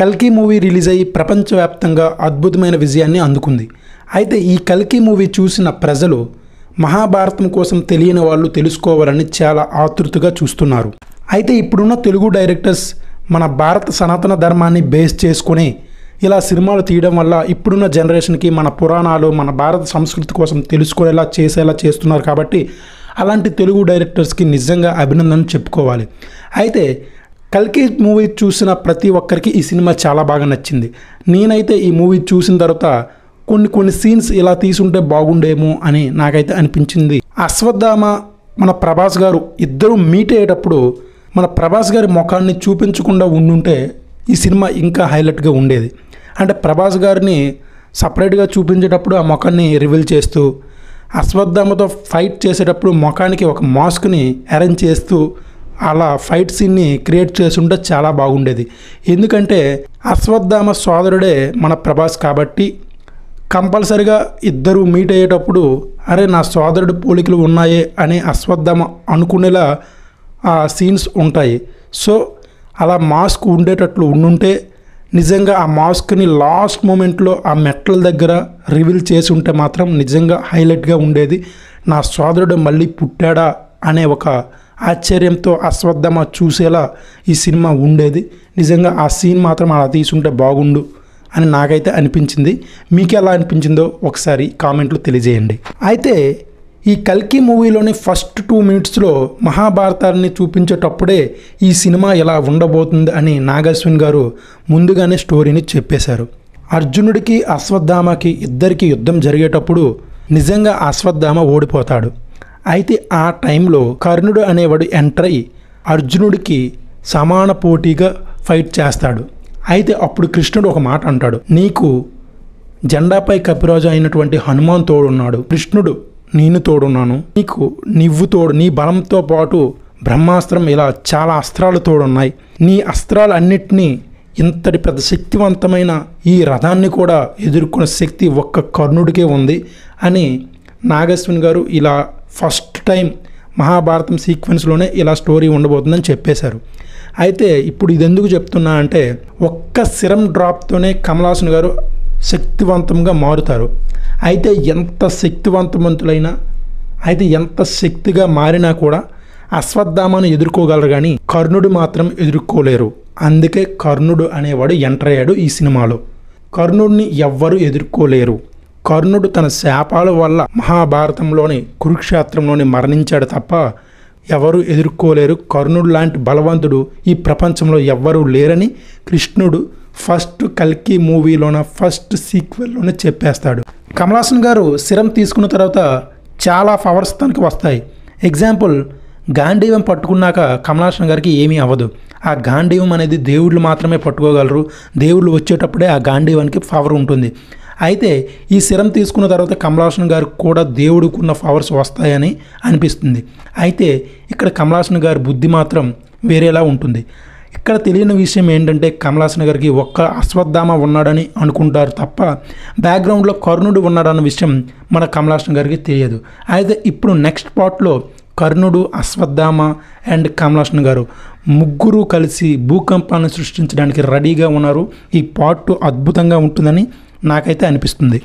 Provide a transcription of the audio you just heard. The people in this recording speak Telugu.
కల్కి మూవీ రిలీజ్ అయ్యి ప్రపంచవ్యాప్తంగా అద్భుతమైన విజయాన్ని అందుకుంది. అయితే ఈ కల్కి మూవీ చూసిన ప్రజలు మహాభారతం కోసం తెలియని వాళ్ళు తెలుసుకోవాలని చాలా ఆతృతగా చూస్తున్నారు. అయితే ఇప్పుడున్న తెలుగు డైరెక్టర్స్ మన భారత సనాతన ధర్మాన్ని బేస్ చేసుకుని ఇలా సినిమాలు తీయడం వల్ల ఇప్పుడున్న జనరేషన్కి మన పురాణాలు, మన భారత సంస్కృతి కోసం తెలుసుకునేలా చేసేలా చేస్తున్నారు. కాబట్టి అలాంటి తెలుగు డైరెక్టర్స్కి నిజంగా అభినందనలు చెప్పుకోవాలి. అయితే కల్కి మూవీ చూసిన ప్రతి ఒక్కరికి ఈ సినిమా చాలా బాగా నచ్చింది. నేనైతే ఈ మూవీ చూసిన తర్వాత కొన్ని సీన్స్ ఇలా తీసుంటే బాగుండేమో అని నాకైతే అనిపించింది. అశ్వత్థామ మన ప్రభాస్ గారు ఇద్దరు మీట్ అయ్యేటప్పుడు మన ప్రభాస్ గారి ముఖాన్ని చూపించకుండా ఉండుంటే ఈ సినిమా ఇంకా హైలైట్గా ఉండేది. అంటే ప్రభాస్ గారిని సపరేట్గా చూపించేటప్పుడు ఆ ముఖాన్ని రివీల్ చేస్తూ, అశ్వత్థామతో ఫైట్ చేసేటప్పుడు ముఖానికి ఒక మాస్క్ని అరేంజ్ చేస్తూ అలా ఫైట్ సీన్ని క్రియేట్ చేస్తుంటే చాలా బాగుండేది. ఎందుకంటే అశ్వత్థామ సోదరుడే మన ప్రభాస్ కాబట్టి కంపల్సరిగా ఇద్దరు మీట్ అయ్యేటప్పుడు అరే నా సోదరుడు పోలికలు ఉన్నాయే అని అశ్వత్థామ అనుకునేలా ఆ సీన్స్ ఉంటాయి. సో అలా మాస్క్ ఉండేటట్లు ఉండుంటే నిజంగా ఆ మాస్క్ని లాస్ట్ మూమెంట్లో ఆ మెట్ల దగ్గర రివీల్ చేసి ఉంటే మాత్రం నిజంగా హైలైట్గా ఉండేది. నా సోదరుడు మళ్ళీ పుట్టాడా అనే ఒక ఆశ్చర్యంతో అశ్వత్థామ చూసేలా ఈ సినిమా ఉండేది. నిజంగా ఆ సీన్ మాత్రం అలా తీసుంటే బాగుండు అని నాకైతే అనిపించింది. మీకు ఎలా అనిపించిందో ఒకసారి కామెంట్లో తెలియజేయండి. అయితే ఈ కల్కి మూవీలోని ఫస్ట్ 2 మినిట్స్లో మహాభారతాన్ని చూపించేటప్పుడే ఈ సినిమా ఎలా ఉండబోతుంది అని నాగశ్విన్ గారు ముందుగానే స్టోరీని చెప్పేశారు. అర్జునుడికి అశ్వత్థామకి ఇద్దరికి యుద్ధం జరిగేటప్పుడు నిజంగా అశ్వత్థామ ఓడిపోతాడు. అయితే ఆ టైంలో కర్ణుడు అనేవాడు ఎంటర్ అయ్యి అర్జునుడికి సమాన పోటీగా ఫైట్ చేస్తాడు. అయితే అప్పుడు కృష్ణుడు ఒక మాట అంటాడు, నీకు జెండాపై కపిరాజు అయినటువంటి హనుమాన్ తోడున్నాడు, కృష్ణుడు నేను తోడున్నాను, నీకు నువ్వు తోడు, నీ బలంతో పాటు బ్రహ్మాస్త్రం ఇలా చాలా అస్త్రాలు తోడున్నాయి, నీ అస్త్రాలన్నిటినీ ఇంతటి పెద్ద శక్తివంతమైన ఈ రథాన్ని కూడా ఎదుర్కొనే శక్తి ఒక్క కర్ణుడికే ఉంది అని నాగశ్విన్ గారు ఇలా ఫస్ట్ టైం మహాభారతం సీక్వెన్స్లోనే ఇలా స్టోరీ ఉండబోతుందని చెప్పేశారు. అయితే ఇప్పుడు ఇది ఎందుకు చెప్తున్నా అంటే ఒక్క సిరం డ్రాప్తోనే కమల్ హాసన్ గారు శక్తివంతంగా మారుతారు. అయితే ఎంత శక్తివంతవంతులైనా, అయితే ఎంత శక్తిగా మారినా కూడా అశ్వత్థామను ఎదుర్కోగలరు కానీ కర్ణుడు మాత్రం ఎదుర్కోలేరు. అందుకే కర్ణుడు అనేవాడు ఎంటర్ అయ్యాడు ఈ సినిమాలో. కర్ణుడిని ఎవ్వరూ ఎదుర్కోలేరు. కర్ణుడు తన శాపాల వల్ల మహాభారతంలోని కురుక్షేత్రంలోని మరణించాడు తప్ప ఎవరు ఎదుర్కోలేరు. కర్ణుడు లాంటి బలవంతుడు ఈ ప్రపంచంలో ఎవ్వరూ లేరని కృష్ణుడు ఫస్ట్ కల్కి మూవీలోన ఫస్ట్ సీక్వెల్లోనే చెప్పేస్తాడు. కమల్ హాసన్ గారు సిరం తీసుకున్న తర్వాత చాలా పవర్స్ తనకి వస్తాయి. ఎగ్జాంపుల్, గాంధీవం పట్టుకున్నాక కమల్ హాసన్ గారికి ఏమీ అవ్వదు. ఆ గాంధీవం అనేది దేవుళ్ళు మాత్రమే పట్టుకోగలరు. దేవుళ్ళు వచ్చేటప్పుడే ఆ గాంధీవానికి పవర్ ఉంటుంది. అయితే ఈ సిరం తీసుకున్న తర్వాత కమల్ హాసన్ గారికి కూడా దేవుడికున్న పవర్స్ వస్తాయని అనిపిస్తుంది. అయితే ఇక్కడ కమల్ హాసన్ గారి బుద్ధి మాత్రం వేరేలా ఉంటుంది. ఇక్కడ తెలియని విషయం ఏంటంటే కమల్ హాసన్ గారికి ఒక్క అశ్వత్థామ ఉన్నాడని అనుకుంటారు తప్ప బ్యాక్గ్రౌండ్లో కర్ణుడు ఉన్నాడన్న విషయం మన కమల్ హాసన్ గారికి తెలియదు. అయితే ఇప్పుడు నెక్స్ట్ పార్ట్లో కర్ణుడు, అశ్వత్థామ అండ్ కమల్ హాసన్ గారు ముగ్గురు కలిసి భూకంపాన్ని సృష్టించడానికి రెడీగా ఉన్నారు. ఈ పార్ట్ అద్భుతంగా ఉంటుందని నాకైతే అనిపిస్తుంది.